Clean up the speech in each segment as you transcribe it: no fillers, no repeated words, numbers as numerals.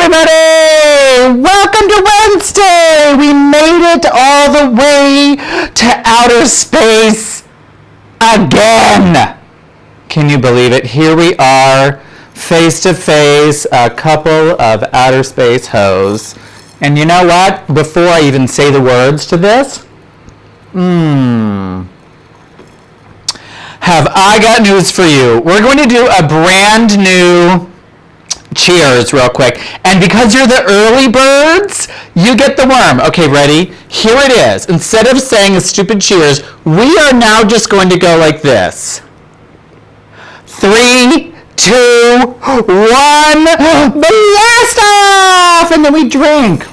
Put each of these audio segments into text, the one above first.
everybody! Welcome to Wednesday! We made it all the way to outer space again! Can you believe it? Here we are, face to face, a couple of outer space hoes. And you know what? Before I even say the words to this, have I got news for you. We're going to do a brand new cheers real quick. And because you're the early birds, you get the worm. Okay, ready? Here it is. Instead of saying a stupid cheers, we are now just going to go like this. 3, 2, 1, blast off! And then we drink.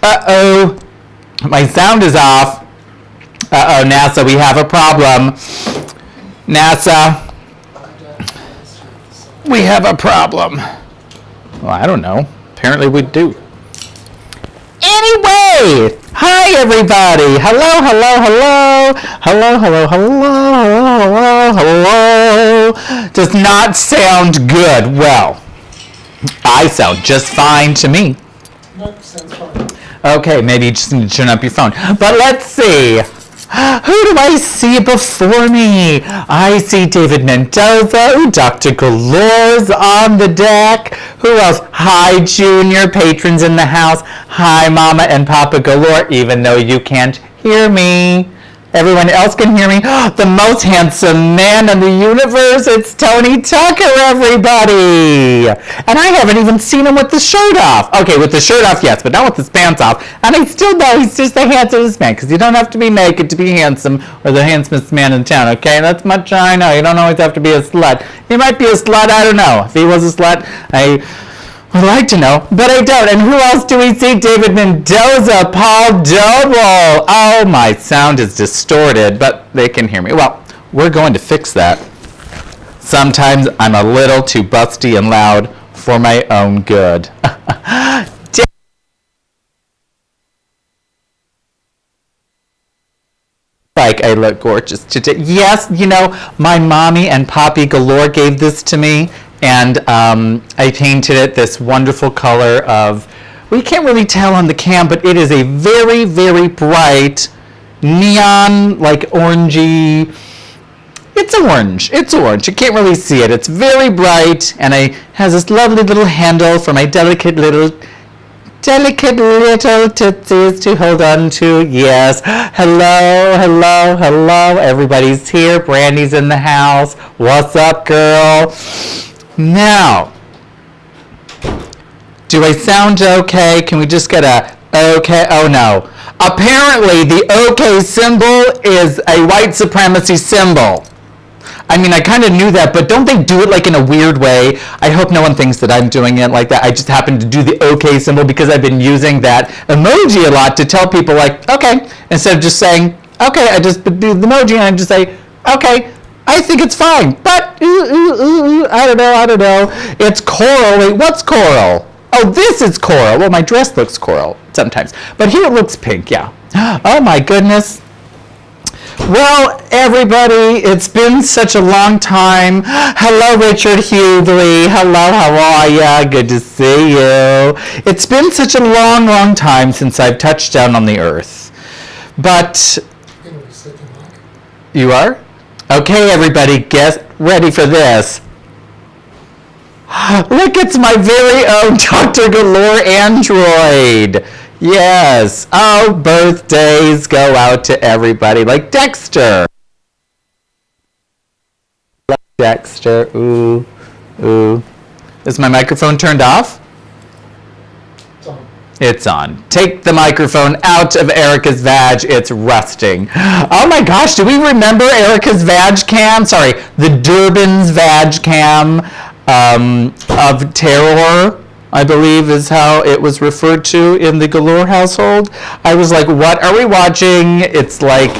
Uh-oh. My sound is off. Uh-oh, NASA, we have a problem. NASA, we have a problem. Well, I don't know. Apparently we do. Anyway, hi everybody. Hello, hello, hello. Hello, hello, hello, hello, hello, hello. Does not sound good. Well, I sound just fine to me. Nope, sounds fine. Okay, maybe you just need to turn up your phone. But let's see. Who do I see before me? I see David Mendoza. Dr. Galore's on the deck. Who else? Hi, Junior. Patrons in the house. Hi, Mama and Papa Galore, even though you can't hear me. Everyone else can hear me. The most handsome man in the universe. It's Tony Tucker, everybody. And I haven't even seen him with the shirt off. Okay, with the shirt off, yes, but not with his pants off. And I still know he's just the handsomest man, because you don't have to be naked to be handsome or the handsomest man in town, okay? That's much I know. You don't always have to be a slut. He might be a slut, I don't know. If he was a slut, I would like to know, but I don't. And who else do we see? David Mendoza, Paul Doble. Oh, my sound is distorted, but they can hear me. Well, we're going to fix that. Sometimes I'm a little too busty and loud for my own good. like I look gorgeous today. Yes, my mommy and Poppy Galore gave this to me, and I painted it this wonderful color of, we can't really tell on the cam, but it is a very, very bright neon, like orangey. It's orange. You can't really see it. It's very bright, and it has this lovely little handle for my delicate little tootsies to hold on to. Yes. Hello. Everybody's here. Brandy's in the house. What's up, girl? Now, do I sound okay? Can we just get a okay? Oh, no. Apparently, the okay symbol is a white supremacy symbol. I mean, I kind of knew that, but don't they do it like in a weird way? I hope no one thinks that I'm doing it like that. I just happened to do the okay symbol because I've been using that emoji a lot to tell people, like, okay, instead of just saying, okay, I just do the emoji and I just say, okay, I think it's fine, but I don't know. It's coral. Wait, what's coral? Oh, this is coral. Well, my dress looks coral sometimes, but here it looks pink, yeah. Oh my goodness. Well, everybody, it's been such a long time. Hello, Richard Hughley. Hello, how are ya? Good to see you. It's been such a long, long time since I've touched down on the earth. But you are? Okay, everybody, get ready for this. Look, it's my very own Dr. Galore android. Yes. Oh, birthdays go out to everybody. Like Dexter. Dexter. Ooh. Is my microphone turned off? It's on. It's on. Take the microphone out of Erica's vag. It's rusting. Oh my gosh, do we remember Erica's vag cam? Sorry, the Durbin's vag cam of terror, I believe is how it was referred to in the Galore household. I was like, what are we watching? It's like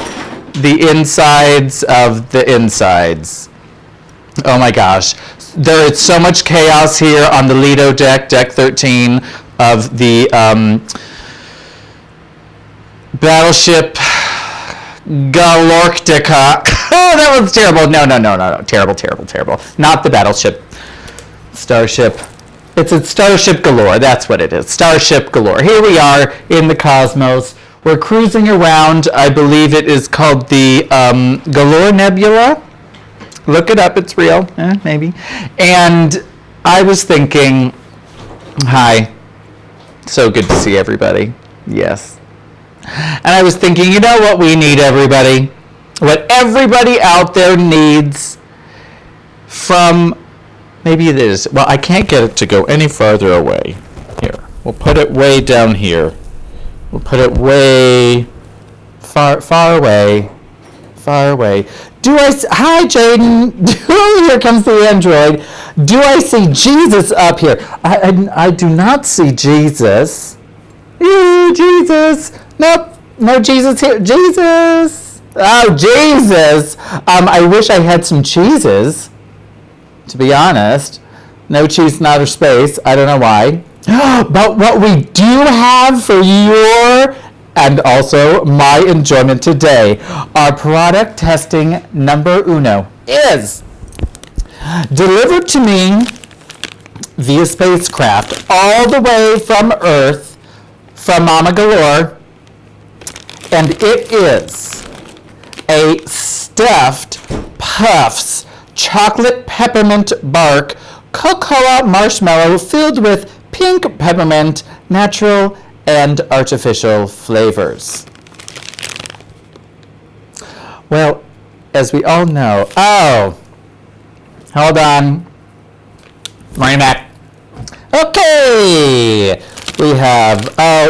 the insides of the insides. Oh my gosh. There is so much chaos here on the Lido deck 13 of the Battleship Galorctica. Oh, that was terrible. No. Terrible. Not the Battleship. Starship. It's a Starship Galore. That's what it is. Starship Galore. Here we are in the cosmos. We're cruising around. I believe it is called the Galore Nebula. Look it up. It's real. Maybe. And I was thinking, hi. So good to see everybody. Yes. And I was thinking, you know what we need, everybody? What everybody out there needs from... Maybe it is. Well, I can't get it to go any farther away. Here. We'll put it way down here. We'll put it way far away. Far away. Hi, Jaden. Here comes the android. Do I see Jesus up here? I do not see Jesus. Ew, Jesus. Nope. No Jesus here. Jesus. Oh, Jesus. I wish I had some cheeses. To be honest, no cheese in outer space. I don't know why. But what we do have for your and also my enjoyment today, our product testing number uno is delivered to me via spacecraft all the way from Earth from Mama Galore, and it is a stuffed Puffs chocolate peppermint bark cocoa marshmallow filled with pink peppermint, natural and artificial flavors. Well, as we all know, hold on, Marina Mac. Okay, we have,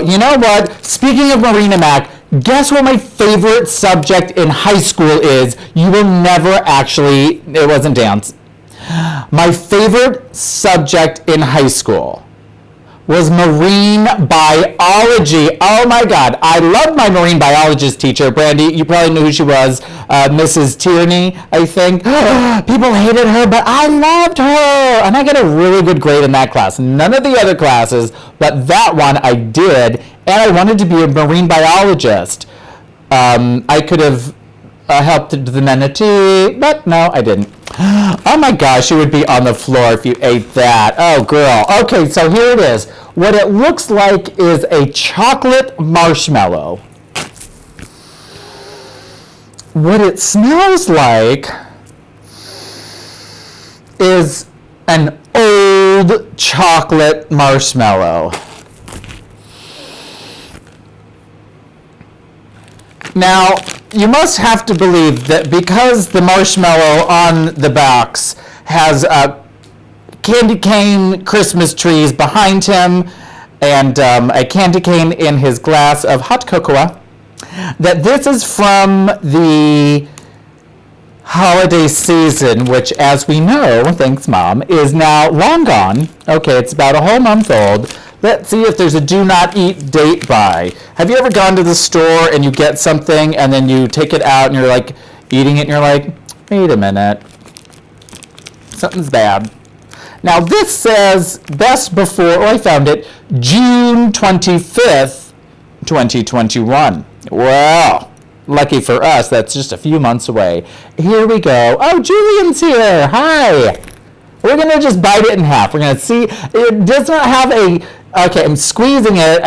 you know what? Speaking of Marina Mac, guess what my favorite subject in high school is? You will never actually, it wasn't dance. My favorite subject in high school was marine biology. Oh my God, I loved my marine biologist teacher, Brandy. You probably knew who she was, Mrs. Tierney, I think. People hated her, but I loved her. And I got a really good grade in that class. None of the other classes, but that one I did. And I wanted to be a marine biologist. I could have helped the manatee, but no, I didn't. Oh my gosh, you would be on the floor if you ate that. Oh, girl. Okay, so here it is. What it looks like is a chocolate marshmallow. What it smells like is an old chocolate marshmallow. Now, you must have to believe that because the marshmallow on the box has candy cane Christmas trees behind him and a candy cane in his glass of hot cocoa, that this is from the holiday season, which, as we know, thanks Mom, is now long gone. Okay, it's about a whole month old. Let's see if there's a do not eat date by. Have you ever gone to the store and you get something and then you take it out and you're like eating it and you're like, wait a minute, something's bad. Now this says best before, I found it, June 25th, 2021. Well, lucky for us, that's just a few months away. Here we go. Oh, Julian's here. Hi. We're going to just bite it in half. We're going to see. It does not have a... Okay, I'm squeezing it.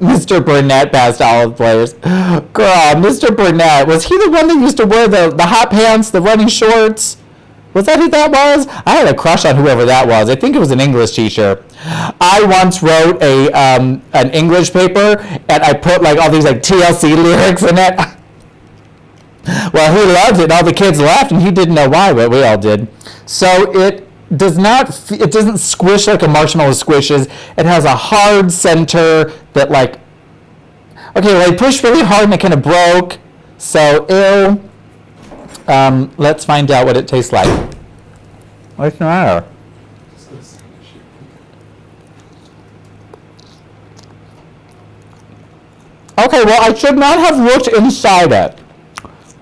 Mr. Burnett passed olive players. Girl, Mr. Burnett. Was he the one that used to wear the hot pants, the running shorts? Was that who that was? I had a crush on whoever that was. I think it was an English teacher. I once wrote an English paper, and I put like all these like TLC lyrics in it. Well, he loved it. All the kids laughed, and he didn't know why, but we all did. So it doesn't squish like a marshmallow squishes. It has a hard center that like, okay, well, I pushed really hard and it kind of broke. So ew. Let's find out what it tastes like. What's the matter? Okay, well, I should not have looked inside it.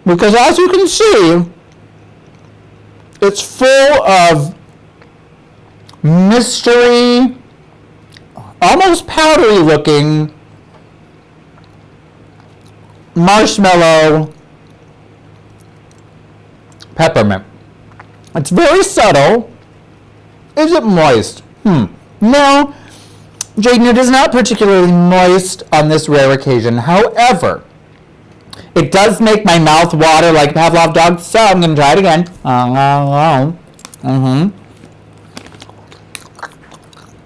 Because as you can see, it's full of mystery, almost powdery looking marshmallow peppermint. It's very subtle. Is it moist? No. Jaden, it is not particularly moist on this rare occasion. However, it does make my mouth water like a Pavlov dog, so I'm going to try it again.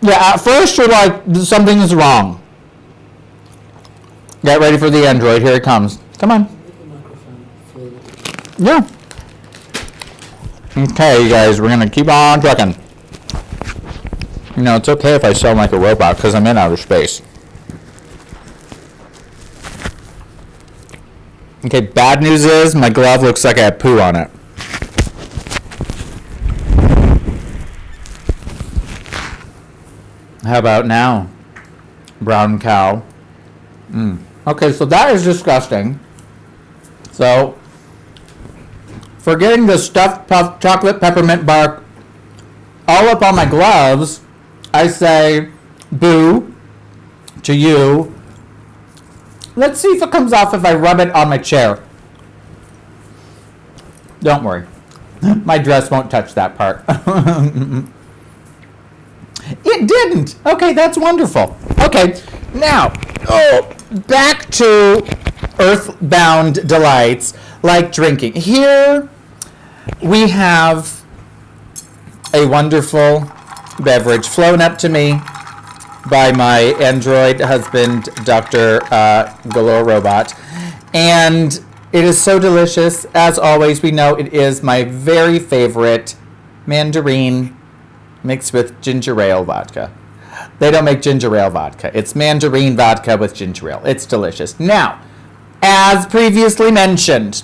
Yeah, at first you're like, something is wrong. Get ready for the Android. Here it comes. Come on. Yeah. Okay, you guys, we're going to keep on trucking. You know, it's okay if I sound like a robot because I'm in outer space. Okay, bad news is my glove looks like I have poo on it. How about now? Brown cow. Okay, so that is disgusting. So, for getting the stuffed puff chocolate peppermint bark all up on my gloves, I say boo to you. Let's see if it comes off if I rub it on my chair. Don't worry. My dress won't touch that part. It didn't. Okay, that's wonderful. Okay, now, back to earthbound delights like drinking. Here we have a wonderful beverage flown up to me by my android husband, Dr. Galore Robot. And it is so delicious. As always, we know it is my very favorite mandarin mixed with ginger ale vodka. They don't make ginger ale vodka. It's mandarin vodka with ginger ale. It's delicious. Now, as previously mentioned,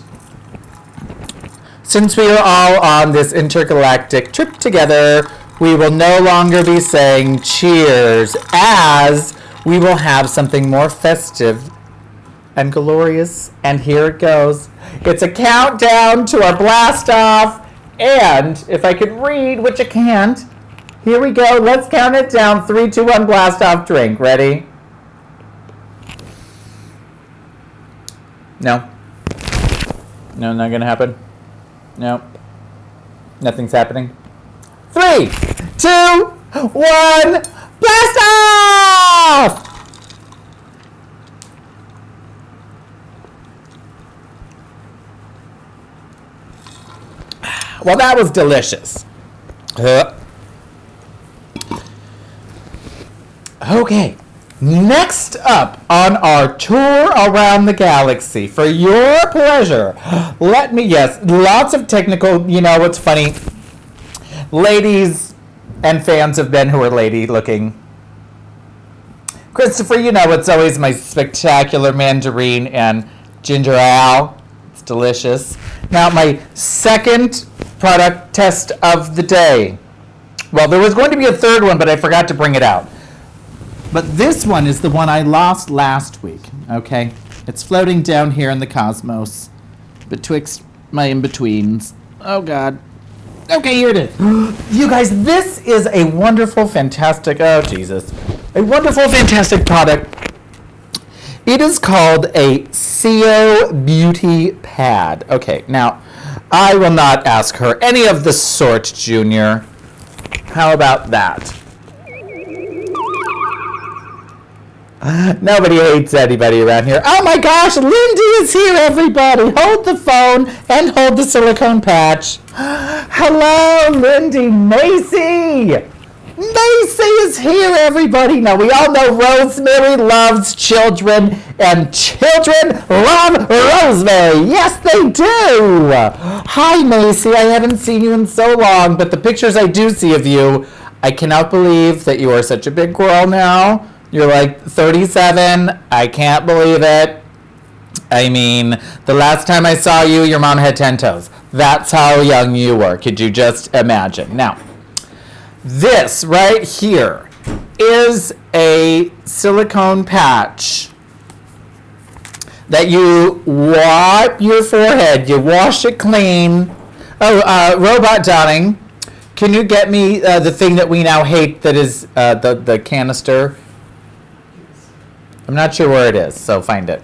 since we are all on this intergalactic trip together, we will no longer be saying cheers, as we will have something more festive and glorious. And here it goes. It's a countdown to our blast off. And if I could read, which I can't, here we go. Let's count it down. 3, 2, 1, blast off drink. Ready? No. No, not gonna happen. No. Nothing's happening. 3, 2, 1, blast off! Well, that was delicious. Okay, next up on our tour around the galaxy, for your pleasure, yes, lots of technical, you know what's funny? Ladies and fans of men who are lady looking. Christopher, you know it's always my spectacular mandarin and ginger ale. It's delicious. Now, my second product test of the day. Well, there was going to be a third one, but I forgot to bring it out. But this one is the one I lost last week, okay? It's floating down here in the cosmos, betwixt my in-betweens. Oh, God. Okay, here it is. You guys, this is a wonderful, fantastic, oh, Jesus. A wonderful, fantastic product. It is called a CO Beauty Pad. Okay, now, I will not ask her any of the sort, Junior. How about that? Nobody hates anybody around here. Oh my gosh, Lindy is here, everybody. Hold the phone and hold the silicone patch. Hello, Lindy. Macy. Macy is here, everybody. Now, we all know Rosemary loves children, and children love Rosemary. Yes, they do. Hi, Macy. I haven't seen you in so long, but the pictures I do see of you, I cannot believe that you are such a big girl now. You're like 37. I can't believe it. I mean, the last time I saw you, your mom had 10 toes. That's how young you were. Could you just imagine? Now, this right here is a silicone patch that you wipe your forehead. You wash it clean. Oh, Robot Darling, can you get me the thing that we now hate that is the canister? I'm not sure where it is, so find it.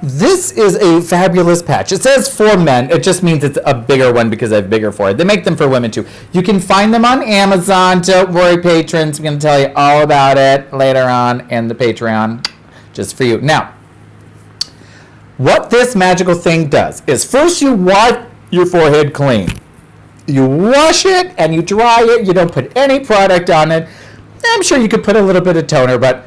This is a fabulous patch. It says for men. It just means it's a bigger one because I have bigger forehead. They make them for women too. You can find them on Amazon. Don't worry, patrons. I'm going to tell you all about it later on in the Patreon, just for you. Now, what this magical thing does is first you wipe your forehead clean. You wash it and you dry it. You don't put any product on it. I'm sure you could put a little bit of toner, but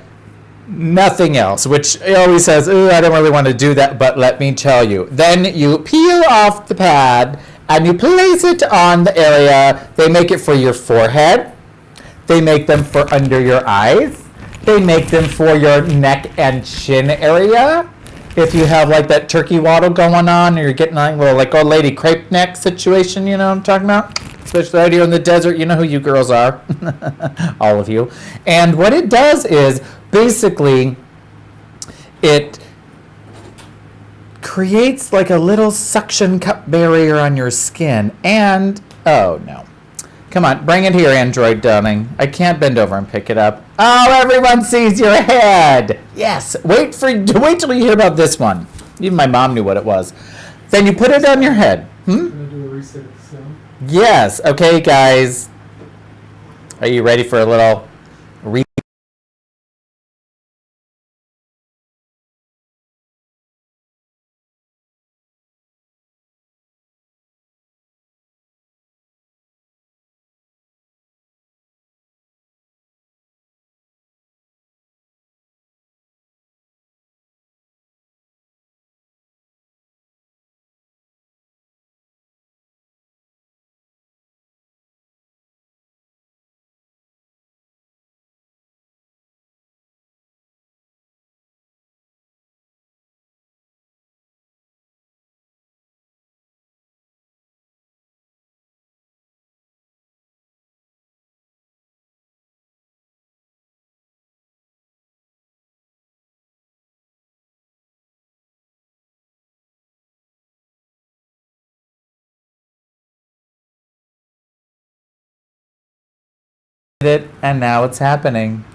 nothing else, which it always says, ooh, I don't really want to do that, but let me tell you. Then you peel off the pad and you place it on the area. They make it for your forehead. They make them for under your eyes. They make them for your neck and chin area. If you have like that turkey waddle going on, or you're getting like, well, like old lady crepe neck situation, you know what I'm talking about? Especially out here in the desert, you know who you girls are. All of you. And what it does is, basically, it creates like a little suction cup barrier on your skin. And, oh no. Come on, bring it here, Android darling. I can't bend over and pick it up. Oh, everyone sees your head. Yes, wait till you hear about this one. Even my mom knew what it was. Then you put it on your head. Gonna do a reset of the sound. Yes, okay, guys. Are you ready for a little it, and now it's happening.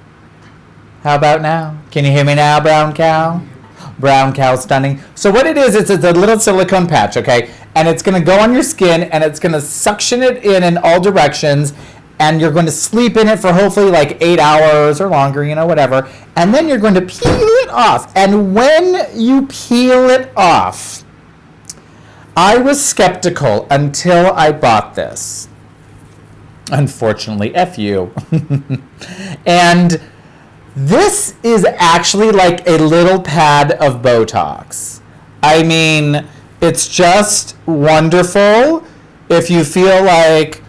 How about now? Can you hear me now, brown cow? Brown Cow Stunning. So what it is, it's a little silicone patch, okay? And it's going to go on your skin, and it's going to suction it in all directions, and you're going to sleep in it for hopefully like 8 hours or longer, whatever. And then you're going to peel it off. And when you peel it off, I was skeptical until I bought this. Unfortunately, F you. And this is actually like a little pad of Botox. I mean, it's just wonderful if you feel like,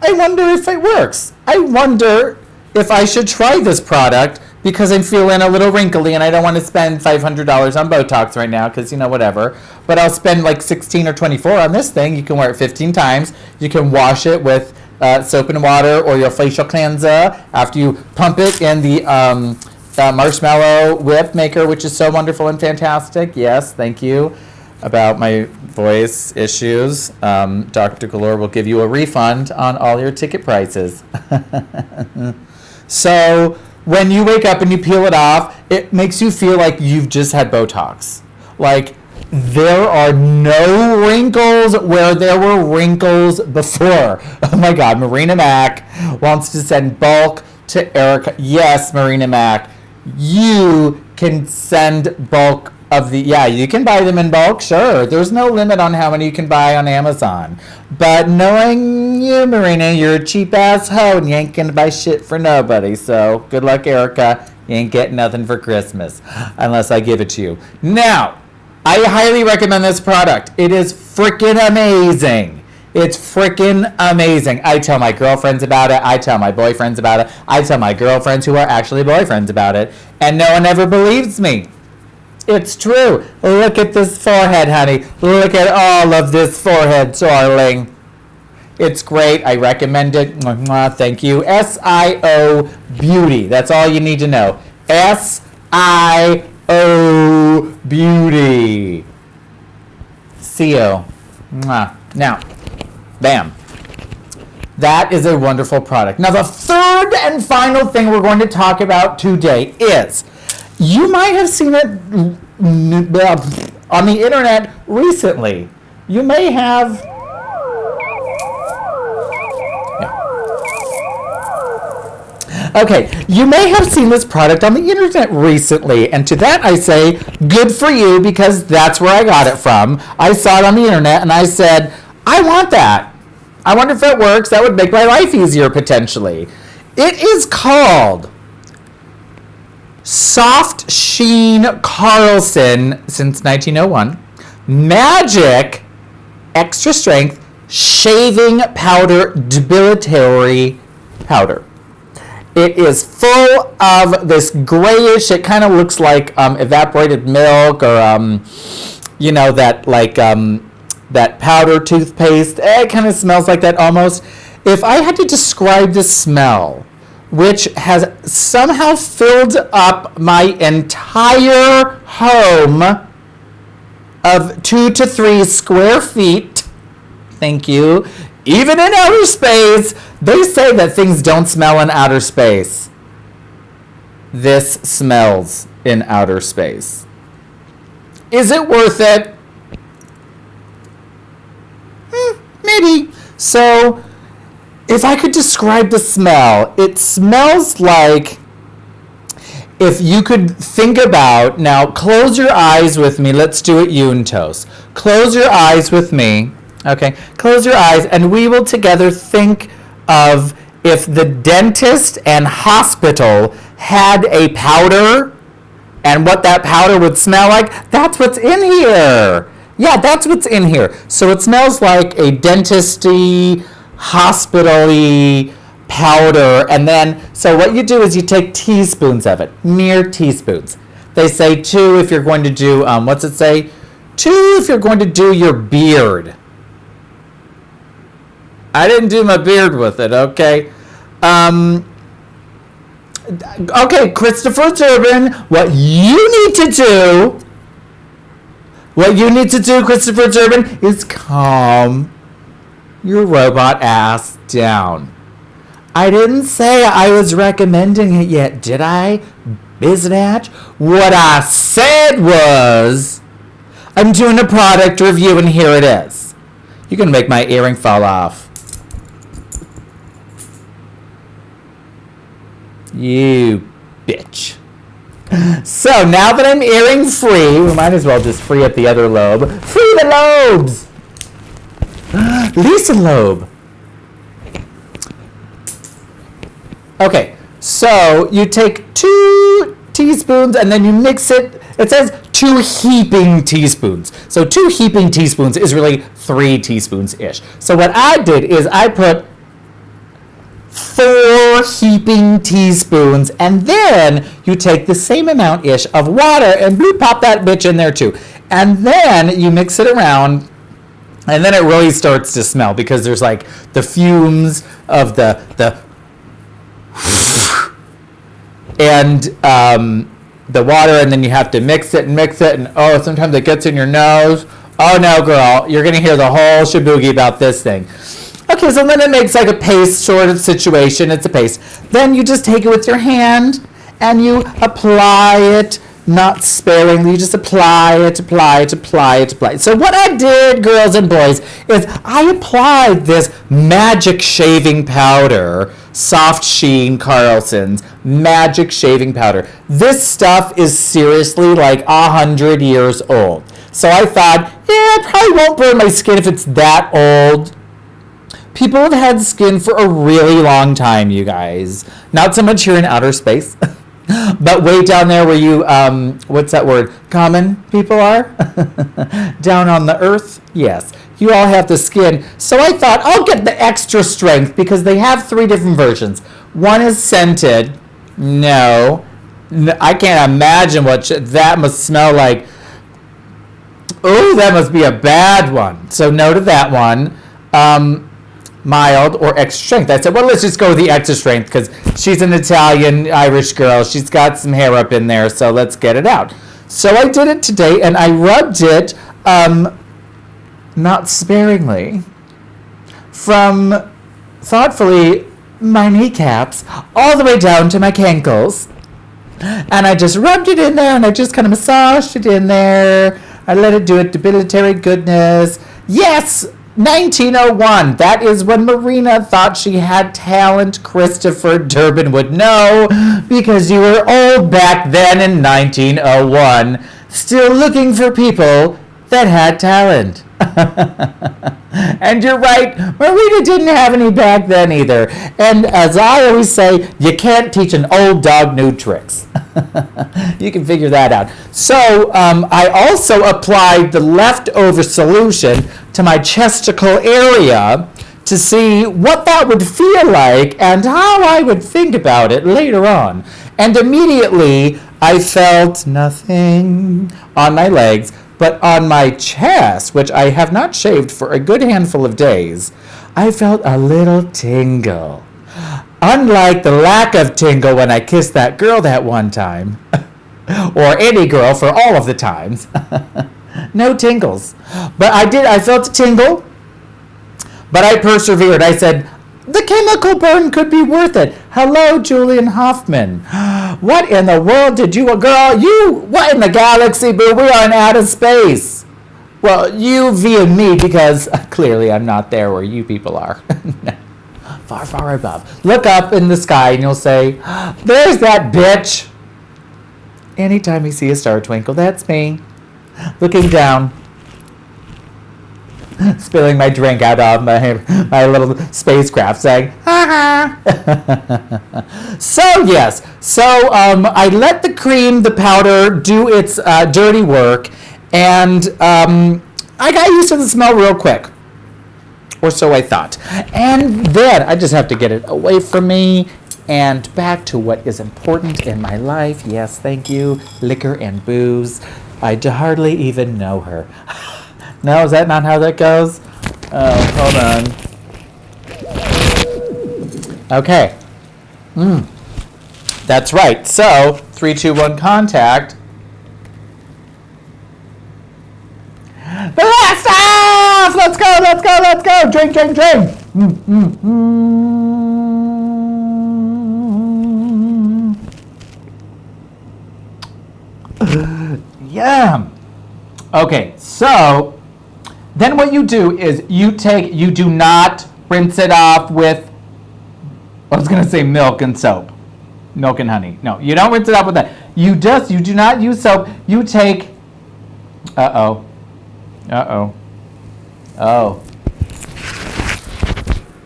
I wonder if it works. I wonder if I should try this product because I'm feeling a little wrinkly and I don't want to spend $500 on Botox right now because, whatever. But I'll spend like 16 or 24 on this thing. You can wear it 15 times. You can wash it with soap and water or your facial cleanser after you pump it in the marshmallow whip maker, which is so wonderful and fantastic. Yes, thank you. About my voice issues, Dr. Galore will give you a refund on all your ticket prices. So when you wake up and you peel it off, it makes you feel like you've just had Botox. Like there are no wrinkles where there were wrinkles before. Oh my God, Marina Mac wants to send bulk to Erica. Yes, Marina Mac, you can send bulk of the, you can buy them in bulk, sure. There's no limit on how many you can buy on Amazon. But knowing you, Marina, you're a cheap ass hoe and you ain't gonna buy shit for nobody. So good luck, Erica. You ain't getting nothing for Christmas unless I give it to you. Now, I highly recommend this product. It is freaking amazing. It's freaking amazing. I tell my girlfriends about it. I tell my boyfriends about it. I tell my girlfriends who are actually boyfriends about it. And no one ever believes me. It's true. Look at this forehead, honey. Look at all of this forehead, darling. It's great. I recommend it. Mwah, thank you. SIO Beauty. That's all you need to know. SIO Beauty. CO. Mwah. Now, bam. That is a wonderful product. Now, the third and final thing we're going to talk about today is, you might have seen it on the internet recently. You may have. Okay, you may have seen this product on the internet recently, and to that I say, good for you, because that's where I got it from. I saw it on the internet, and I said, I want that. I wonder if it works. That would make my life easier, potentially. It is called Soft Sheen Carlson, since 1901, Magic Extra Strength Shaving Powder Debilitary Powder. It is full of this grayish, it kind of looks like evaporated milk or, that powder toothpaste. It kind of smells like that almost. If I had to describe the smell, which has somehow filled up my entire home of 2 to 3 square feet. Thank you. Even in outer space, they say that things don't smell in outer space. This smells in outer space. Is it worth it? Maybe. So, if I could describe the smell, it smells like, if you could think about, now close your eyes with me. Let's do it Yuntos. Close your eyes with me. Okay, close your eyes and we will together think of if the dentist and hospital had a powder and what that powder would smell like. That's what's in here. Yeah, that's what's in here. So it smells like a dentist-y, hospital-y powder, and then, so what you do is you take teaspoons of it, mere teaspoons. They say 2 if you're going to do, what's it say? 2 if you're going to do your beard. I didn't do my beard with it, okay? Okay, Christopher Durbin, what you need to do, Christopher Durbin, is calm your robot ass down. I didn't say I was recommending it yet, did I? Biznatch. What I said was, I'm doing a product review and here it is. You're going to make my earring fall off. You bitch. So now that I'm earring free, we might as well just free up the other lobe. Free the lobes! Lisa lobe. Okay, so you take 2 teaspoons and then you mix it. It says 2 heaping teaspoons. So 2 heaping teaspoons is really 3 teaspoons-ish. So what I did is I put 4 heaping teaspoons, and then you take the same amount-ish of water and bloop, pop that bitch in there too. And then you mix it around, and then it really starts to smell because there's like the fumes of the and the water, and then you have to mix it, and oh, sometimes it gets in your nose. Oh no, girl, you're gonna hear the whole shaboogie about this thing. Okay, so then it makes like a paste sort of situation. It's a paste. Then you just take it with your hand and you apply it, not sparingly. You just apply it. So what I did, girls and boys, is I applied this magic shaving powder, Soft Sheen Carlson's magic shaving powder. This stuff is seriously like 100 years old. So I thought, it probably won't burn my skin if it's that old. People have had skin for a really long time, you guys. Not so much here in outer space, but way down there where you, what's that word? Common people are? Down on the earth? Yes. You all have the skin. So I thought, I'll get the extra strength because they have 3 different versions. One is scented. No, I can't imagine what that must smell like. Oh, that must be a bad one. So no to that one. Mild or extra strength. I said, well, let's just go with the extra strength because she's an Italian Irish girl. She's got some hair up in there, so let's get it out. So I did it today, and I rubbed it not sparingly from, thoughtfully, my kneecaps all the way down to my cankles. And I just rubbed it in there, and I just kind of massaged it in there. I let it do it, debilitary goodness. Yes! 1901. That is when Marina thought she had talent. Christopher Durbin would know because you were old back then in 1901, still looking for people that had talent. And you're right, Marina didn't have any back then either. And as I always say, you can't teach an old dog new tricks. You can figure that out. So I also applied the leftover solution to my chesticle area to see what that would feel like and how I would think about it later on. And immediately I felt nothing on my legs, but on my chest, which I have not shaved for a good handful of days, I felt a little tingle. Unlike the lack of tingle when I kissed that girl that one time, or any girl for all of the times. No tingles. But I felt a tingle, but I persevered. I said, the chemical burn could be worth it. Hello, Julian Hoffman. What in the world did you, girl, what in the galaxy, boo? We are in outer space. Well, you via me because clearly I'm not there where you people are. Far, far above. Look up in the sky and you'll say, there's that bitch. Anytime you see a star twinkle, that's me. Looking down. Spilling my drink out of my little spacecraft saying, ha ha. So yes, I let the cream, the powder, do its dirty work, and I got used to the smell real quick. Or so I thought. And then I just have to get it away from me and back to what is important in my life. Yes, thank you. Liquor and booze. I hardly even know her. No, is that not how that goes? Oh, hold on. Okay. That's right. So, 3, 2, 1, contact. Blast off! Let's go! Drink! Yeah. Okay, so then what you do is you do not rinse it off with, I was going to say milk and soap. Milk and honey. No, you don't rinse it off with that. You do not use soap. You take, oh.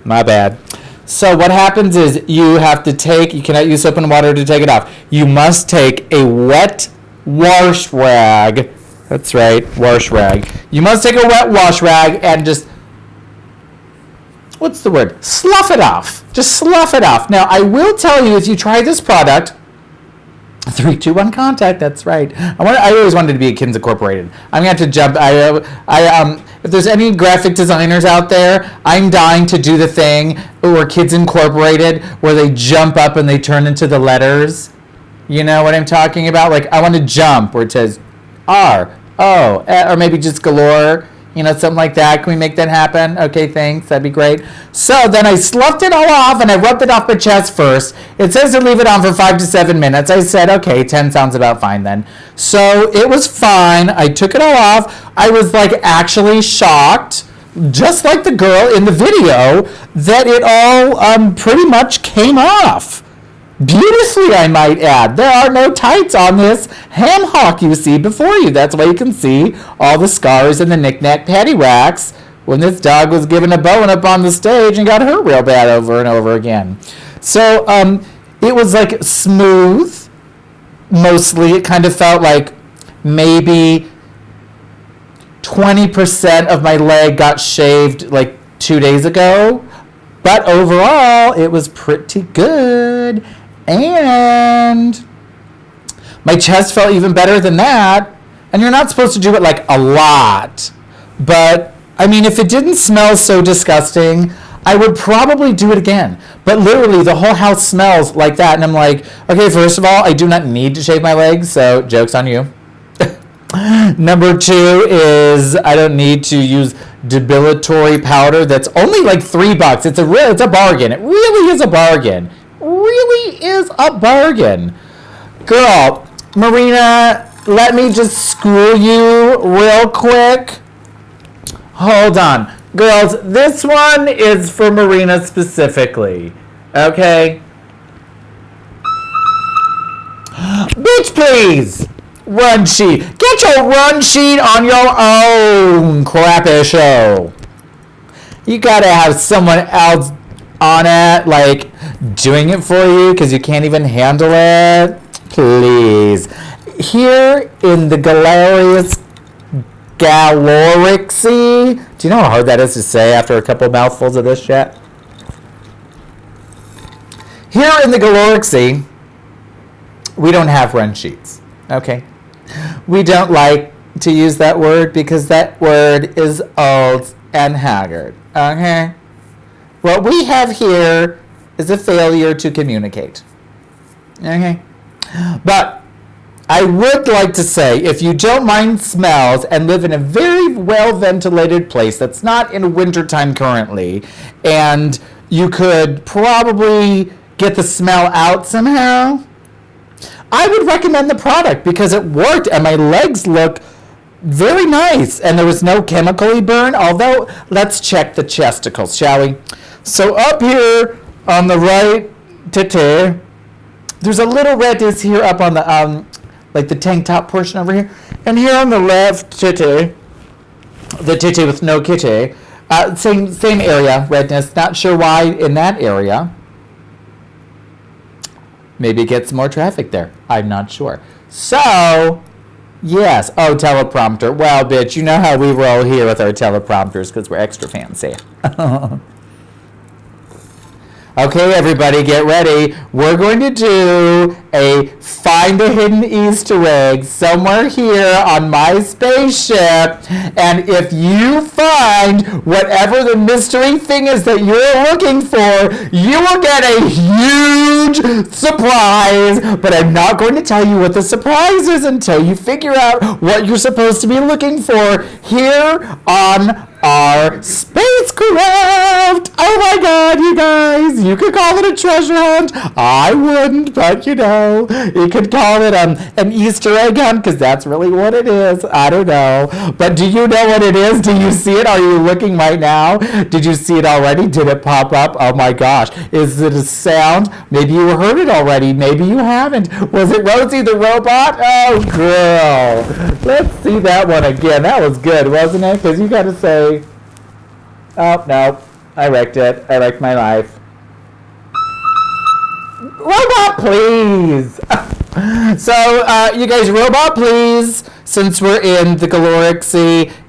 My bad. So what happens is you cannot use soap and water to take it off. You must take a wet wash rag. That's right, wash rag. You must take a wet wash rag and just, what's the word? Slough it off. Just slough it off. Now, I will tell you, if you try this product, 3, 2, 1 contact. That's right. I always wanted to be a Kids Incorporated. I'm gonna have to jump. If there's any graphic designers out there, I'm dying to do the thing where Kids Incorporated, where they jump up and they turn into the letters. You know what I'm talking about? Like, I want to jump where it says R, O, or maybe just Galore. You know, something like that. Can we make that happen? Okay, thanks. That'd be great. So then I sloughed it all off and I rubbed it off my chest first. It says to leave it on for 5 to 7 minutes. I said, okay, 10 sounds about fine then. So it was fine. I took it all off. I was like actually shocked, just like the girl in the video, that it all pretty much came off. Beautifully, I might add. There are no tights on this ham hock you see before you. That's why you can see all the scars and the knick-knack paddywhacks when this dog was given a bone up on the stage and got hurt real bad over and over again. So it was like smooth, mostly. It kind of felt like maybe 20% of my leg got shaved like 2 days ago. But overall, it was pretty good. And my chest felt even better than that. And you're not supposed to do it like a lot. But, I mean, if it didn't smell so disgusting, I would probably do it again. But literally, the whole house smells like that. And I'm like, okay, first of all, I do not need to shave my legs, so joke's on you. Number 2 is I don't need to use depilatory powder that's only like $3. It's a bargain. It really is a bargain. Really is a bargain. Girl, Marina, let me just school you real quick. Hold on. Girls, this one is for Marina specifically. Okay? Bitch, please! Run sheet. Get your run sheet on your own crappy show. You gotta have someone else on it, like, doing it for you because you can't even handle it. Please. Here in the Galorixy. Do you know how hard that is to say after a couple mouthfuls of this shit? Here in the Galorixy, we don't have run sheets. Okay? We don't like to use that word because that word is old and haggard. Okay? What we have here is a failure to communicate. Okay? But I would like to say, if you don't mind smells and live in a very well-ventilated place that's not in wintertime currently, and you could probably get the smell out somehow, I would recommend the product because it worked and my legs look very nice and there was no chemically burn. Although, let's check the chesticles, shall we? So up here on the right titty, there's a little redness here up on the like the tank top portion over here, and here on the left titty, the titty with no kitty, same area, redness. Not sure why in that area. Maybe it gets more traffic there. I'm not sure. So, yes. Oh, teleprompter. Well, bitch, you know how we roll here with our teleprompters because we're extra fancy. Okay, everybody, get ready. We're going to do a Find a Hidden Easter Egg somewhere here on my spaceship. And if you find whatever the mystery thing is that you're looking for, you will get a huge surprise. But I'm not going to tell you what the surprise is until you figure out what you're supposed to be looking for here on our spacecraft. Oh my God, you guys, you could call it a treasure hunt. I wouldn't, but you could call it an Easter egg hunt, because that's really what it is. I don't know. But do you know what it is? Do you see it? Are you looking right now? Did you see it already? Did it pop up? Oh my gosh. Is it a sound? Maybe you heard it already. Maybe you haven't. Was it Rosie the robot? Oh, girl. Let's see that one again. That was good, wasn't it? Because you got to say, oh, no. I wrecked it. I wrecked my life. Robot, please. So, you guys, Robot, please, since we're in the Galoric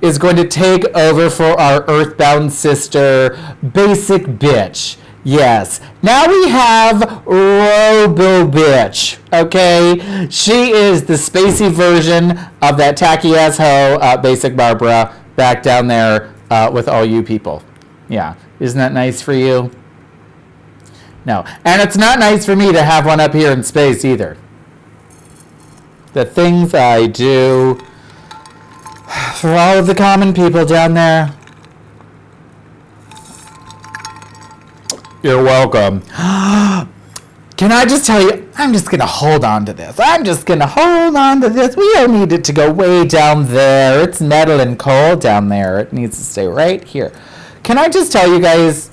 is going to take over for our Earthbound sister, Basic Bitch. Yes. Now we have Robo Bitch. Okay? She is the spacey version of that tacky ass hoe, Basic Barbara, back down there with all you people. Yeah. Isn't that nice for you? No. And it's not nice for me to have one up here in space either. The things I do for all of the common people down there. You're welcome. Can I just tell you, I'm just going to hold on to this. We don't need it to go way down there. It's metal and cold down there. It needs to stay right here. Can I just tell you guys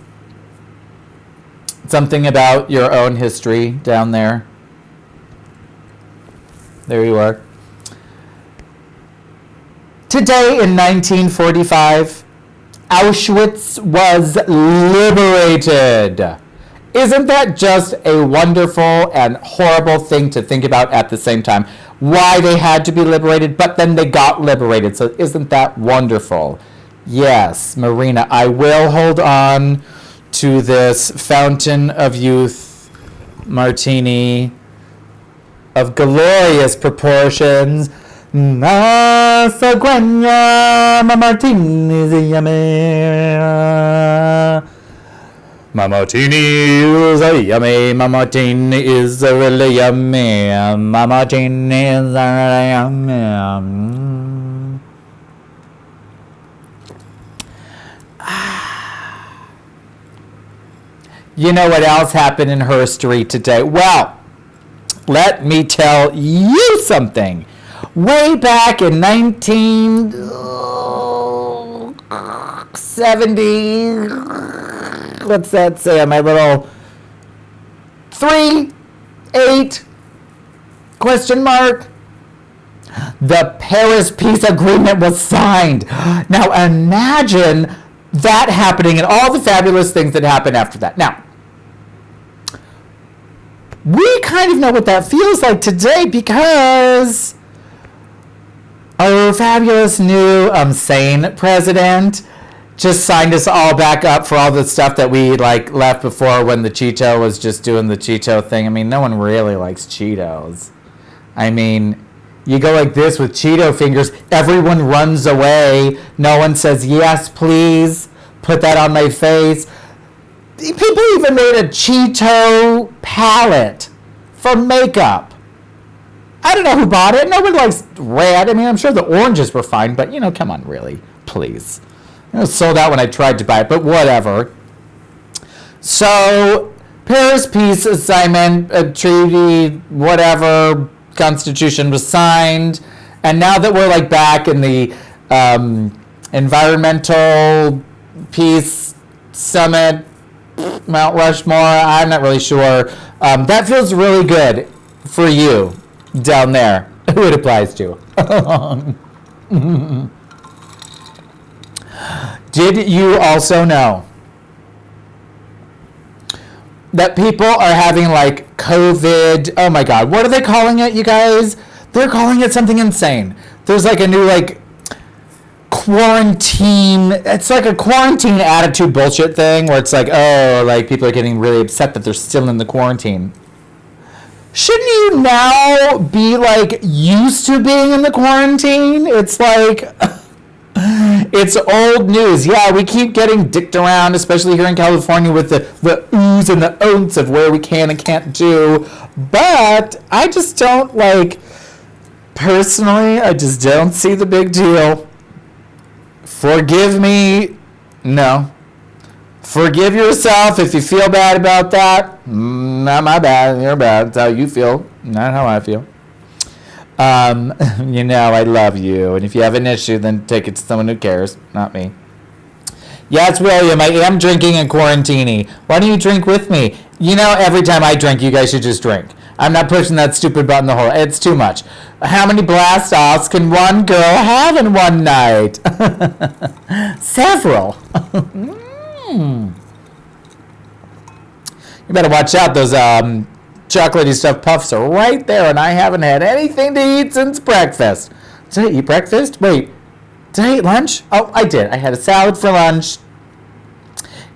something about your own history down there? There you are. Today in 1945, Auschwitz was liberated. Isn't that just a wonderful and horrible thing to think about at the same time? Why they had to be liberated, but then they got liberated. So isn't that wonderful? Yes, Marina, I will hold on to this Fountain of Youth martini of glorious proportions. Nasa guanya, ma martini is yummy. My martini is a yummy. My martini is a really yummy. My martini is a really yummy. You know what else happened in history today? Well, let me tell you something. Way back in 1970, what's that say on my little 3-8 question mark? The Paris Peace Agreement was signed. Now imagine that happening and all the fabulous things that happened after that. Now, we kind of know what that feels like today because our fabulous new sane president just signed us all back up for all the stuff that we left before when the Cheeto was just doing the Cheeto thing. I mean, no one really likes Cheetos. I mean, you go like this with Cheeto fingers, everyone runs away. No one says, yes, please, put that on my face. People even made a Cheeto palette for makeup. I don't know who bought it. Nobody likes red. I mean, I'm sure the oranges were fine, but, come on, really, please. It was sold out when I tried to buy it, but whatever. So, Paris Peace Assignment, Treaty, whatever, Constitution was signed, and now that we're back in the environmental peace summit, Mount Rushmore, I'm not really sure. That feels really good for you down there, who it applies to. Did you also know that people are having COVID? Oh my God, what are they calling it, you guys? They're calling it something insane. There's a new quarantine. It's a quarantine attitude bullshit thing where it's people are getting really upset that they're still in the quarantine. Shouldn't you now be used to being in the quarantine? It's it's old news. Yeah, we keep getting dicked around, especially here in California with the oohs and the oats of where we can and can't do. But I just don't personally, I just don't see the big deal Forgive me. No. Forgive yourself if you feel bad about that. Not my bad. You're bad. It's how you feel. Not how I feel. I love you. And if you have an issue, then take it to someone who cares. Not me. Yes, William, I am drinking in quarantini. Why don't you drink with me? Every time I drink, you guys should just drink. I'm not pushing that stupid button the whole. It's too much. How many blast-offs can one girl have in one night? Several. You better watch out. Those chocolatey stuffed puffs are right there, and I haven't had anything to eat since breakfast. Did I eat breakfast? Wait. Did I eat lunch? Oh, I did. I had a salad for lunch.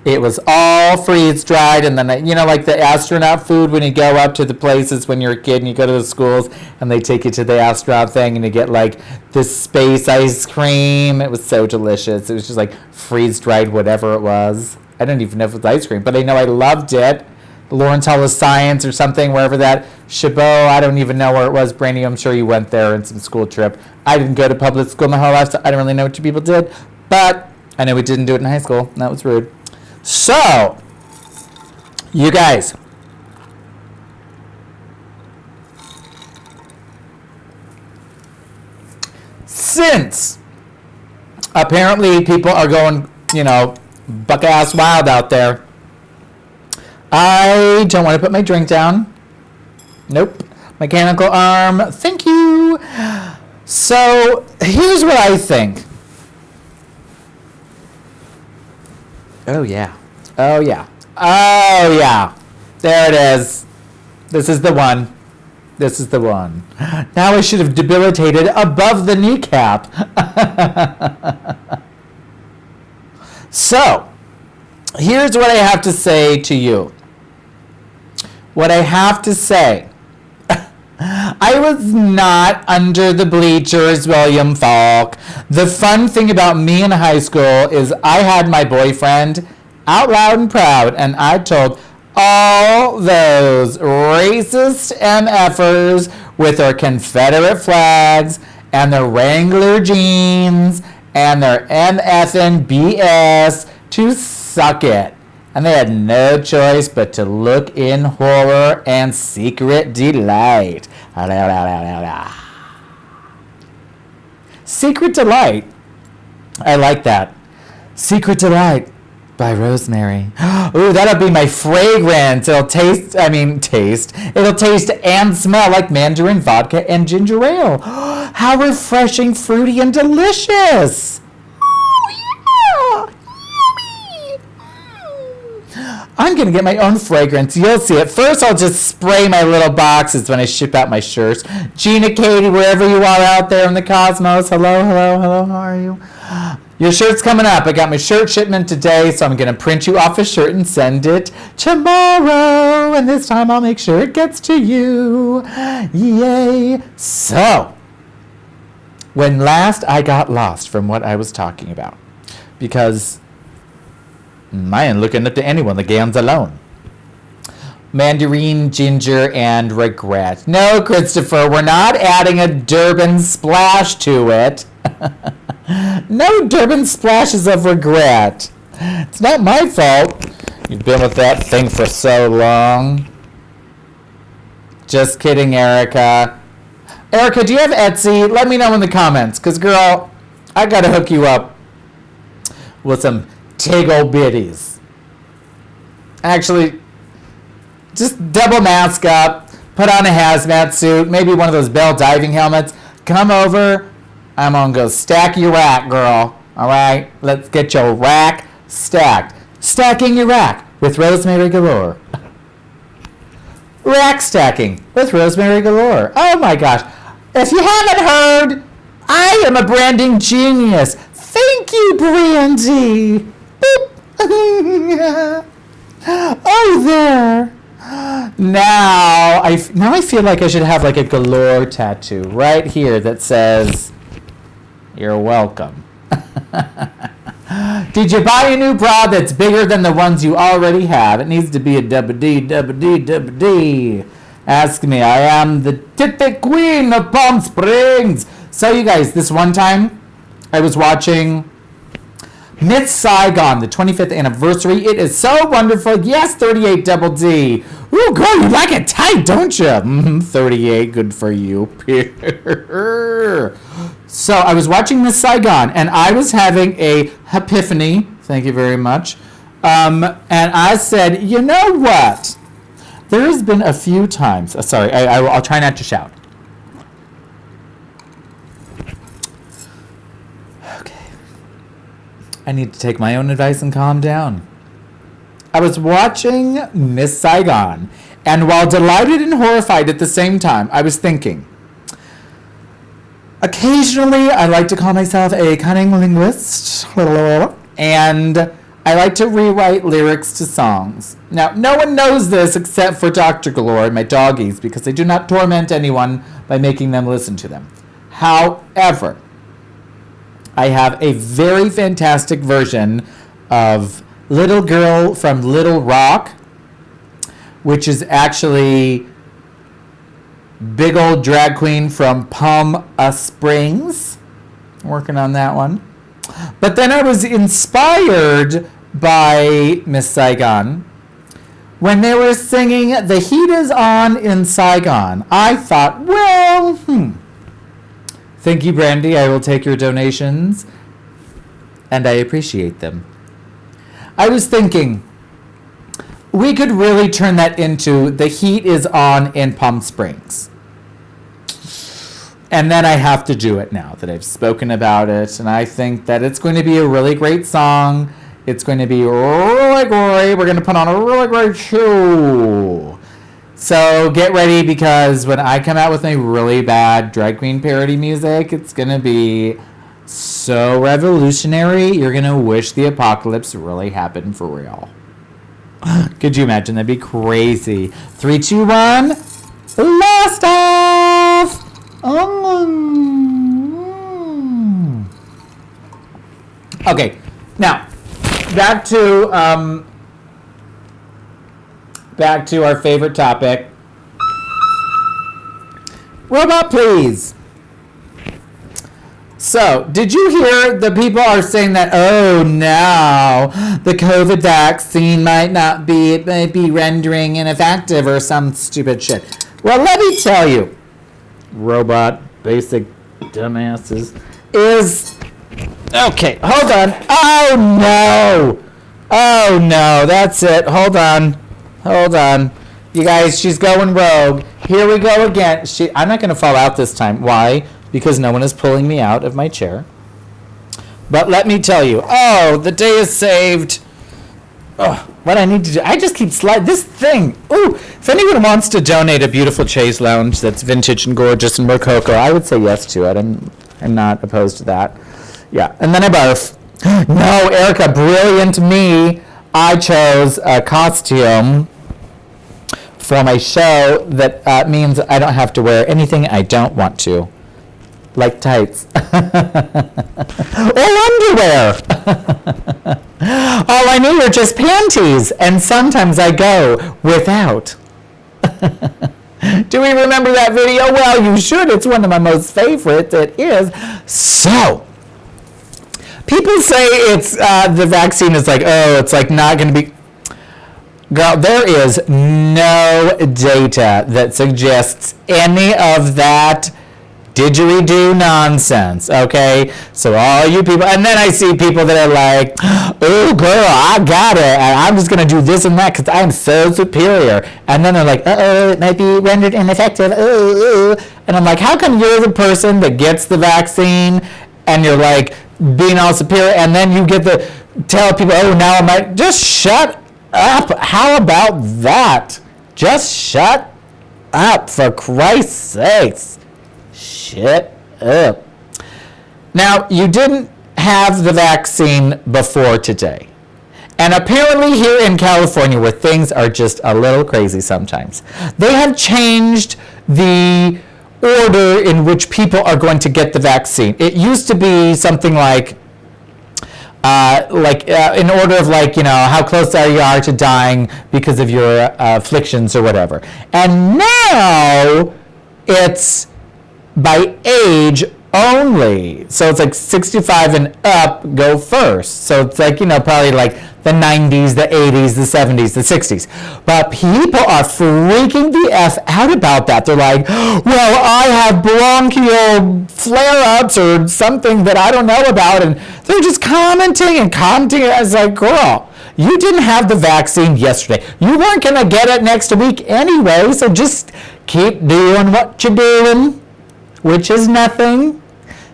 It was all freeze-dried, and then, like the astronaut food when you go up to the places when you're a kid and you go to the schools and they take you to the astronaut thing and you get, like, this space ice cream. It was so delicious. It was just, like, freeze-dried whatever it was. I don't even know if it was ice cream, but I know I loved it. Lawrence Hall of Science or something, wherever that Chabot, I don't even know where it was. Brandy, I'm sure you went there in some school trip. I didn't go to public school my whole life, so I don't really know what you people did. But I know we didn't do it in high school. That was rude. So, you guys. Since apparently people are going, buck-ass wild out there, I don't want to put my drink down. Nope. Mechanical arm. Thank you. So, here's what I think. Oh, yeah. Oh, yeah. Oh, yeah. There it is. This is the one. This is the one. Now I should have debilitated above the kneecap. So, here's what I have to say to you. What I have to say. I was not under the bleachers, William Falk. The fun thing about me in high school is I had my boyfriend out loud and proud, and I told all those racist MFers with their Confederate flags and their Wrangler jeans and their MF and BS to suck it. And they had no choice but to look in horror and secret delight. Secret Delight. I like that. Secret Delight by Rosemary. Ooh, that'll be my fragrance. It'll taste and smell like mandarin vodka and ginger ale. How refreshing, fruity, and delicious. I'm going to get my own fragrance. You'll see it. First, I'll just spray my little boxes when I ship out my shirts. Gina, Katie, wherever you are out there in the cosmos. Hello, hello, hello. How are you? Your shirt's coming up. I got my shirt shipment today, so I'm going to print you off a shirt and send it tomorrow. And this time I'll make sure it gets to you. Yay. So, when last I got lost from what I was talking about, because I ain't looking up to anyone. The game's alone. Mandarin, ginger, and regret. No, Christopher, we're not adding a Durban splash to it. No Durban splashes of regret. It's not my fault. You've been with that thing for so long. Just kidding, Erica. Erica, do you have Etsy? Let me know in the comments, because, girl, I got to hook you up with some Tiggle bitties. Actually, just double mask up, put on a hazmat suit, maybe one of those Bell diving helmets. Come over. I'm going to go stack your rack, girl. All right? Let's get your rack stacked. Stacking your rack with Rosemary Galore. Rack stacking with Rosemary Galore. Oh, my gosh. If you haven't heard, I am a branding genius. Thank you, Brandy. Oh, there. Now I feel like I should have like a Galore tattoo right here that says, "You're welcome." Did you buy a new bra that's bigger than the ones you already have? It needs to be a double D, double D, double D. Ask me. I am the Titty Queen of Palm Springs. So you guys, this one time I was watching Miss Saigon, the 25th anniversary. It is so wonderful. Yes, 38 double D. Ooh, girl, you like it tight, don't you? 38, good for you. So I was watching Miss Saigon, and I was having a epiphany. Thank you very much. And I said, you know what? There has been a few times. Sorry, I'll try not to shout. Okay. I need to take my own advice and calm down. I was watching Miss Saigon, and while delighted and horrified at the same time, I was thinking, occasionally I like to call myself a cunning linguist, and I like to rewrite lyrics to songs. Now, no one knows this except for Dr. Galore and my doggies, because they do not torment anyone by making them listen to them. However, I have a very fantastic version of Little Girl from Little Rock, which is actually big old drag queen from Palm Springs. Working on that one. But then I was inspired by Miss Saigon. When they were singing The Heat Is On in Saigon, I thought, well, thank you, Brandy. I will take your donations, and I appreciate them. I was thinking, we could really turn that into The Heat Is On in Palm Springs. And then I have to do it now that I've spoken about it, and I think that it's going to be a really great song. It's going to be really great. We're going to put on a really great show. So get ready, because when I come out with my really bad drag queen parody music, it's going to be so revolutionary. You're going to wish the apocalypse really happened for real. Could you imagine? That'd be crazy. 3, 2, 1. Blast off! Okay, now back to our favorite topic. Robot, please. So, did you hear the people are saying that, oh no, the COVID vaccine might not be, it might be rendering ineffective or some stupid shit? Well, let me tell you, robot, basic dumbasses, is, okay, hold on. Oh no, that's it. Hold on. You guys, she's going rogue. Here we go again. I'm not going to fall out this time. Why? Because no one is pulling me out of my chair. But let me tell you, the day is saved. What I need to do, I just keep sliding this thing. Ooh, if anyone wants to donate a beautiful chaise lounge that's vintage and gorgeous and rococo, I would say yes to it. I'm not opposed to that. Yeah, and then I barf. No, Erica, brilliant me. I chose a costume for my show that means I don't have to wear anything I don't want to. Like tights. Or underwear. All I need are just panties, and sometimes I go without. Do we remember that video? Well, you should. It's one of my most favorites. It is. So, people say it's the vaccine is like, it's like not going to be. Girl, there is no data that suggests any of that didgeridoo nonsense, okay? So all you people, and then I see people that are like, oh girl, I got it, and I'm just gonna do this and that because I'm so superior. And then they're like, it might be rendered ineffective, and I'm like, how come you're the person that gets the vaccine and you're like being all superior, and then you get to tell people, now I might, just shut up. How about that? Just shut up, for Christ's sakes. Shut up. Now, you didn't have the vaccine before today. And apparently here in California, where things are just a little crazy sometimes, they have changed the order in which people are going to get the vaccine. It used to be something like in order of how close you are to dying because of your afflictions or whatever. And now it's by age only. So it's like 65 and up go first. So it's like, probably like the 90s, the 80s, the 70s, the 60s. But people are freaking the F out about that. They're like, well, I have bronchial flare-ups or something that I don't know about. And they're just commenting. It's like, girl, you didn't have the vaccine yesterday. You weren't going to get it next week anyway. So just keep doing what you're doing, which is nothing.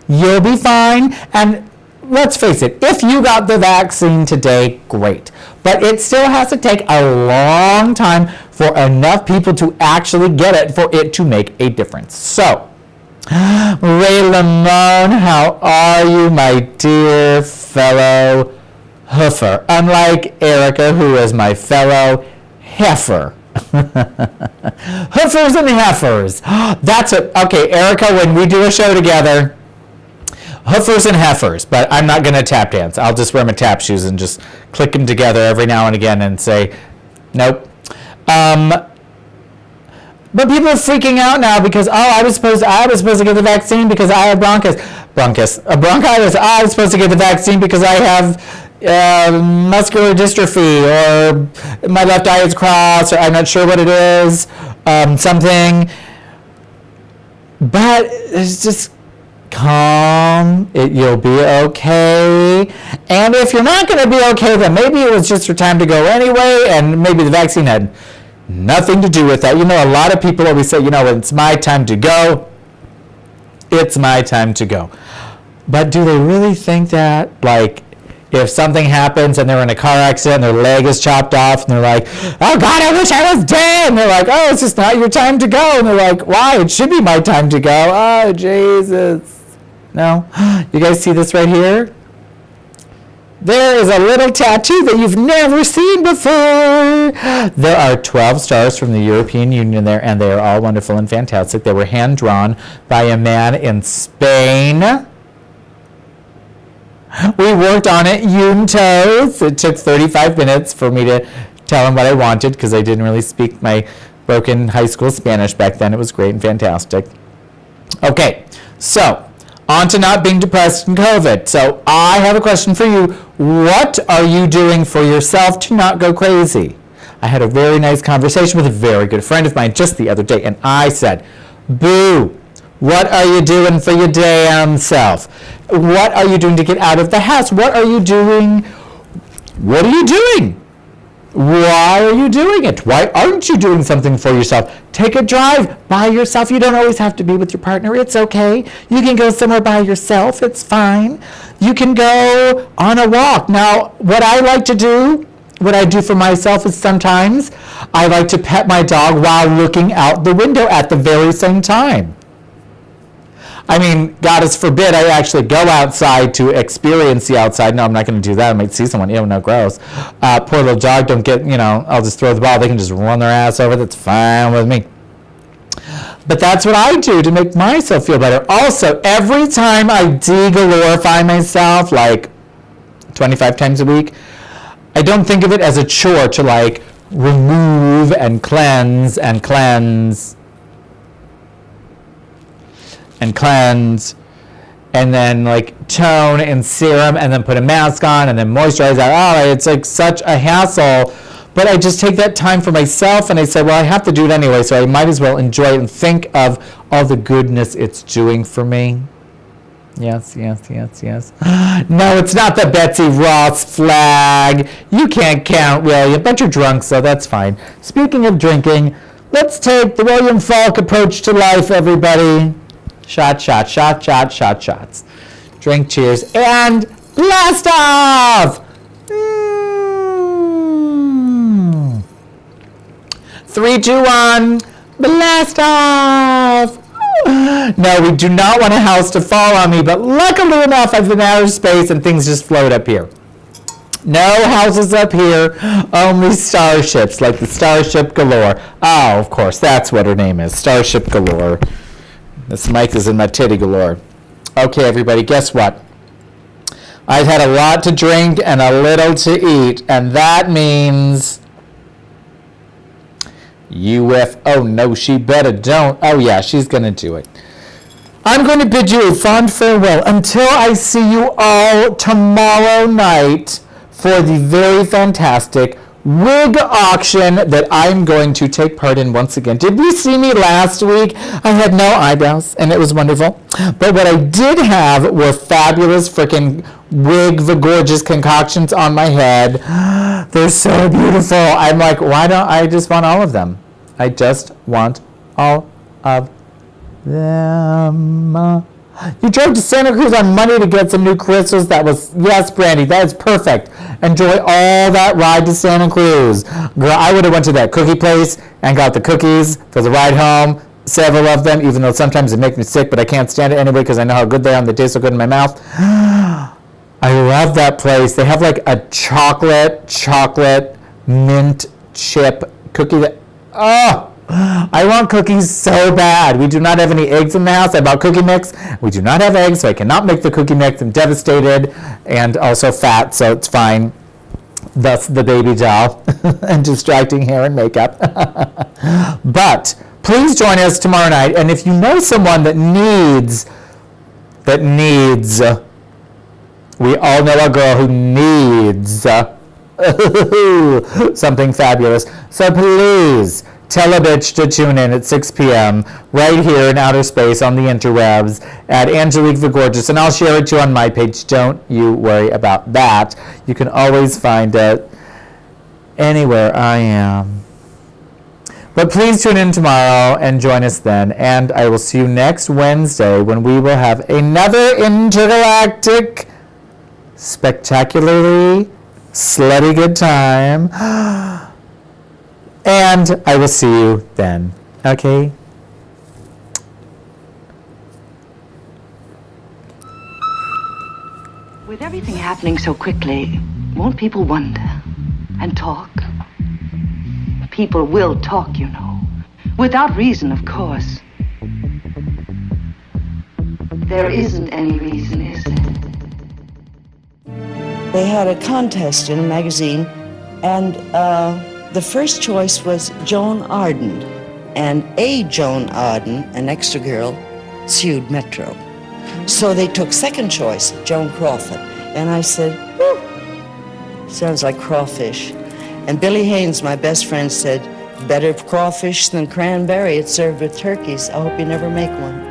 You'll be fine. And let's face it, if you got the vaccine today, great. But it still has to take a long time for enough people to actually get it for it to make a difference. So, Ray Lamone, how are you, my dear fellow hoofer? Unlike Erica, who is my fellow heifer. Hoofers and heifers. That's it. Okay, Erica, when we do a show together, hoofers and heifers, but I'm not going to tap dance. I'll just wear my tap shoes and just click them together every now and again and say, nope. But people are freaking out now because, I was supposed to get the vaccine because I have bronchitis. I was supposed to get the vaccine because I have muscular dystrophy, or my left eye is crossed, or I'm not sure what it is, something. But it's just calm. You'll be okay. And if you're not going to be okay, then maybe it was just your time to go anyway, and maybe the vaccine had nothing to do with that. A lot of people always say, it's my time to go. It's my time to go. But do they really think that? Like, if something happens and they're in a car accident and their leg is chopped off and they're like, oh God, I wish I was dead. And they're like, oh, it's just not your time to go. And they're like, why? It should be my time to go. Oh, Jesus. No? You guys see this right here? There is a little tattoo that you've never seen before. There are 12 stars from the European Union there, and they are all wonderful and fantastic. They were hand-drawn by a man in Spain. We worked on it juntos. It took 35 minutes for me to tell him what I wanted because I didn't really speak my broken high school Spanish back then. It was great and fantastic. Okay, so on to not being depressed in COVID. So I have a question for you. What are you doing for yourself to not go crazy? I had a very nice conversation with a very good friend of mine just the other day, and I said, boo, what are you doing for your damn self? What are you doing to get out of the house? What are you doing? What are you doing? Why are you doing it? Why aren't you doing something for yourself? Take a drive by yourself. You don't always have to be with your partner. It's okay. You can go somewhere by yourself. It's fine. You can go on a walk. Now, what I like to do, what I do for myself is sometimes I like to pet my dog while looking out the window at the very same time. I mean, God forbid I actually go outside to experience the outside. No, I'm not going to do that. I might see someone. Ew, no, gross. Poor little dog, don't get, I'll just throw the ball. They can just run their ass over. That's fine with me. But that's what I do to make myself feel better. Also, every time I de-galorify myself, like 25 times a week, I don't think of it as a chore to like remove and cleanse and cleanse and cleanse, and then like tone and serum, and then put a mask on, and then moisturize. It's like such a hassle. But I just take that time for myself, and I say, well, I have to do it anyway, so I might as well enjoy it and think of all the goodness it's doing for me. Yes. No, it's not the Betsy Ross flag. You can't count, William, but you're drunk, so that's fine. Speaking of drinking, let's take the William Falk approach to life, everybody. Shot, shots. Drink, cheers, and blast off! 3, 2, 1, blast off! No, we do not want a house to fall on me, but luckily enough, I've been out of space and things just float up here. No houses up here, only starships, like the Starship Galore. Oh, of course, that's what her name is, Starship Galore. This mic is in my titty galore. Okay, everybody, guess what? I've had a lot to drink and a little to eat, and that means oh no, she better don't. Oh yeah, she's gonna do it. I'm going to bid you a fond farewell until I see you all tomorrow night for the very fantastic wig auction that I'm going to take part in once again. Did you see me last week? I had no eyebrows, and it was wonderful. But what I did have were fabulous freaking wig, the gorgeous concoctions on my head. They're so beautiful. I'm like, why don't I just want all of them? I just want all of them. You drove to Santa Cruz on Monday to get some new crystals. That was, yes, Brandy, that is perfect. Enjoy all that ride to Santa Cruz. Girl, I would have went to that cookie place and got the cookies for the ride home. Several of them, even though sometimes they make me sick, but I can't stand it anyway because I know how good they are and they taste so good in my mouth. I love that place. They have like a chocolate mint chip cookie that, oh, I want cookies so bad. We do not have any eggs in the house. I bought cookie mix. We do not have eggs, so I cannot make the cookie mix. I'm devastated and also fat, so it's fine. Thus the baby doll and distracting hair and makeup. But please join us tomorrow night. And if you know someone that needs, we all know a girl who needs something fabulous. So please, tell a bitch to tune in at 6 p.m. right here in outer space on the interwebs at Angelique the Gorgeous, and I'll share it too on my page. Don't you worry about that. You can always find it anywhere I am. But please tune in tomorrow and join us then, and I will see you next Wednesday when we will have another intergalactic, spectacularly slutty good time. And I will see you then. Okay? With everything happening so quickly, won't people wonder and talk? People will talk, you know. Without reason, of course. There isn't any reason, is there? They had a contest in a magazine, and the first choice was Joan Arden, and a Joan Arden, an extra girl, sued Metro. So they took second choice, Joan Crawford. And I said, whew, sounds like crawfish. And Billy Haynes, my best friend, said, better crawfish than cranberry. It's served with turkeys. I hope you never make one.